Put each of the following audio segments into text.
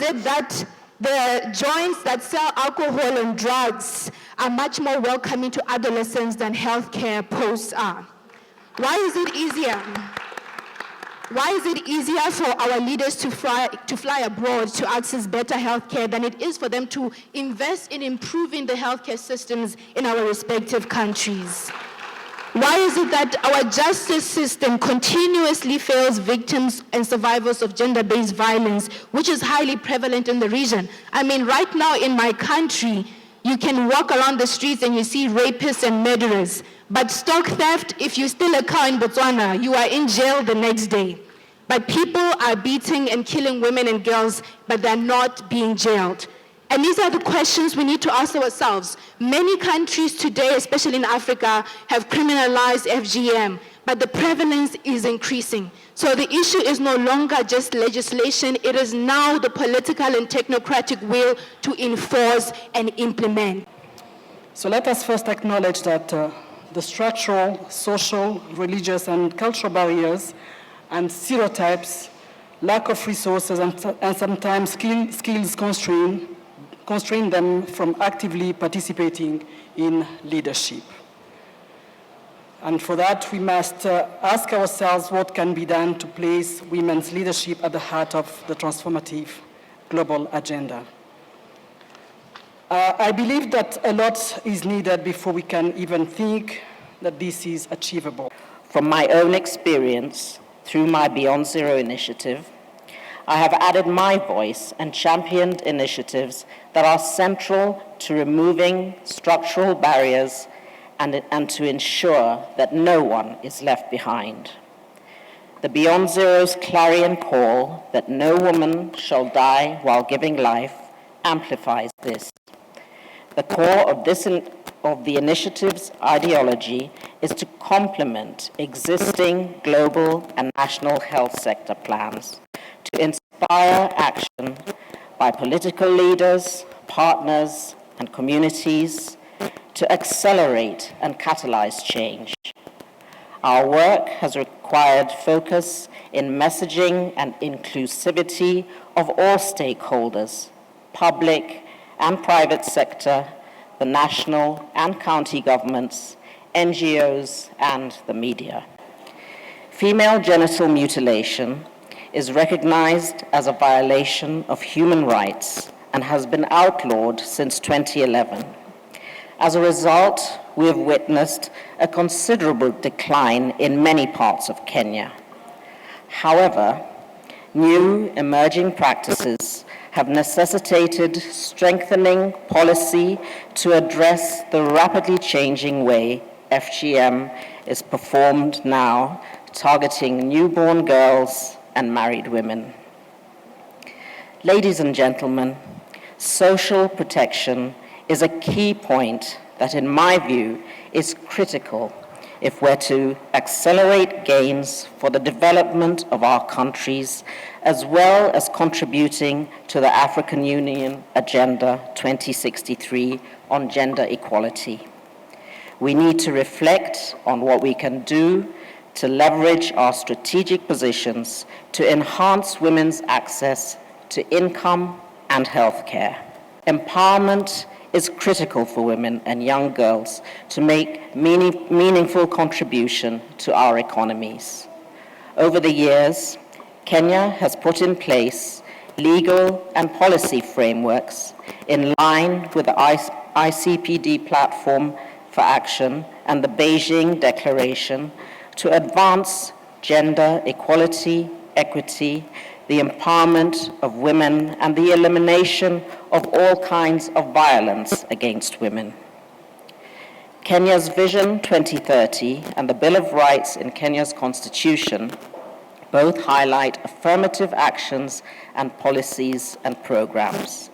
it that the joints that sell alcohol and drugs are much more welcoming to adolescents than healthcare posts are? Why is it easier? Why is it easier for our leaders to fly abroad to access better healthcare than it is for them to invest in improving the healthcare systems in our respective countries? Why is it that our justice system continuously fails victims and survivors of gender-based violence, which is highly prevalent in the region? I mean, right now in my country, you can walk around the streets and you see rapists and murderers. But stock theft, if you steal a car in Botswana, you are in jail the next day. But people are beating and killing women and girls, but they're not being jailed. And these are the questions we need to ask ourselves. Many countries today, especially in Africa, have criminalized FGM, but the prevalence is increasing. So the issue is no longer just legislation, it is now the political and technocratic will to enforce and implement. So let us first acknowledge that the structural, social, religious, and cultural barriers and stereotypes, lack of resources, and sometimes skills constrain them from actively participating in leadership. And for that, we must ask ourselves what can be done to place women's leadership at the heart of the transformative global agenda. I believe that a lot is needed before we can even think that this is achievable. From my own experience, through my Beyond Zero initiative, I have added my voice and championed initiatives that are central to removing structural barriers and to ensure that no one is left behind. The Beyond Zero's clarion call that no woman shall die while giving life amplifies this. The core of the initiative's ideology is to complement existing global and national health sector plans, to inspire action by political leaders, partners, and communities to accelerate and catalyze change. Our work has required focus in messaging and inclusivity of all stakeholders, public and private sector, the national and county governments, NGOs, and the media. Female genital mutilation is recognized as a violation of human rights and has been outlawed since 2011. As a result, we have witnessed a considerable decline in many parts of Kenya. However, new emerging practices have necessitated strengthening policy to address the rapidly changing way FGM is performed now, targeting newborn girls and married women. Ladies and gentlemen, social protection is a key point that, in my view, is critical if we're to accelerate gains for the development of our countries, as well as contributing to the African Union Agenda 2063 on gender equality. We need to reflect on what we can do to leverage our strategic positions to enhance women's access to income and healthcare. Empowerment is critical for women and young girls to make meaningful contribution to our economies. Over the years, Kenya has put in place legal and policy frameworks in line with the ICPD platform for action and the Beijing Declaration to advance gender equality, equity, the empowerment of women, and the elimination of all kinds of violence against women. Kenya's Vision 2030 and the Bill of Rights in Kenya's Constitution both highlight affirmative actions and policies and programs.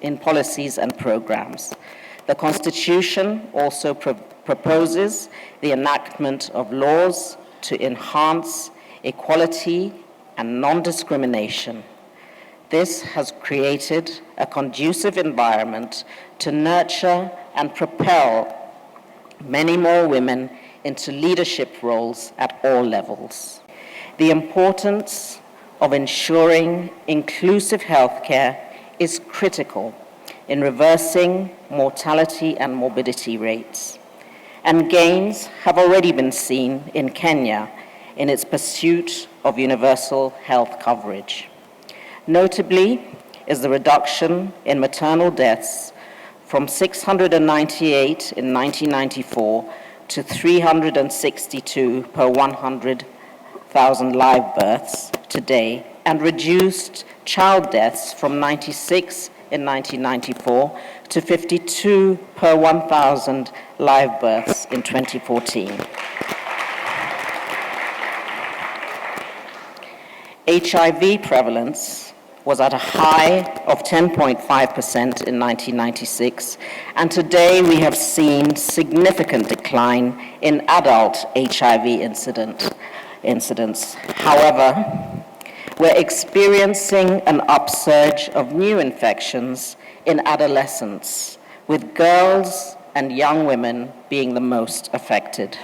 The Constitution also proposes the enactment of laws to enhance equality and non-discrimination. This has created a conducive environment to nurture and propel many more women into leadership roles at all levels. The importance of ensuring inclusive healthcare is critical in reversing mortality and morbidity rates, and gains have already been seen in Kenya in its pursuit of universal health coverage. Notably is the reduction in maternal deaths from 698 in 1994 to 362 per 100,000 live births today, and reduced child deaths from 96 in 1994 to 52 per 1,000 live births in 2014. HIV prevalence was at a high of 10.5% in 1996, and today we have seen significant decline in adult HIV incidents. However, we're experiencing an upsurge of new infections in adolescents, with girls and young women being the most affected.